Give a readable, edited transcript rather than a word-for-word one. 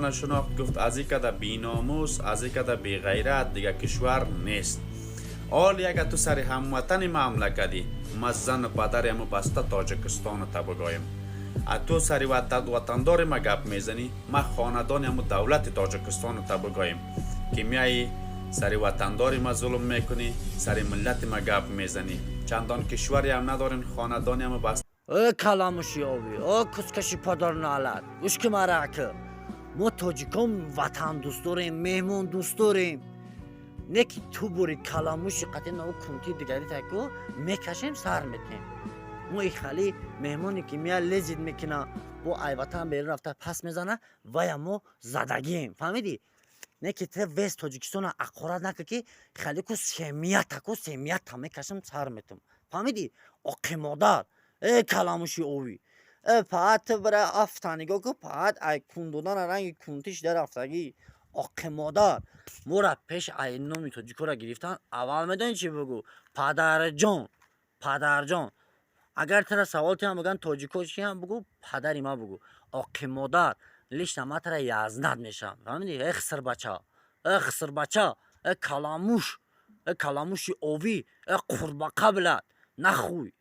نشناخت گفت از این کده بیناموس از این کده بی غیرت دیگه کشور نیست. حال اگر تو سر هموطن مملکتی ما زن و پدر همو بسته تاجکستان تا بگایم. تو سری وطندار ما گپ میزنی ما خاندان همو دولت تاجکستان تا بگایم که میایی سری وطندار ما ظلم میکنی سری ملت ما گپ میزنی. چندان کشوری هم ندارین خاندانی همو بسته. کلامشی آوی کسکشی پدر نالد گوش که مرکه ما تاجیکان وطن دوست داریم مهمون دوست داریم نکی تو بوری کلاموشی قطعی نو کنتی دیگری تکو میکشیم سر میتیم ما ای خالی مهمونی که میاد لذت میکنه با ای وطن بیرون رفته پس میزنه و یا ما زدگیم فهمیدی نکی ته وست تاجیکستان اقرار نکه که خالی کو سمیت تا میکشیم سر میتیم فهمیدی اقی مادر کلاموشی اوی پاعت برای افتانیگو که پاعت ای کندودن رنگ کنتیش در افتگی اقی مادر مورا پیش ای نومی تاجیکو را گرفتن اول میدونی چی بگو پدر جان اگر ترا سوال تیم بگن تاجیکو چی هم بگو پدری ما بگو اقی مادر لیش نما ترا یزند میشم فهمیدی اخسر بچه کلاموشی اوی قرباقه بلد نخوی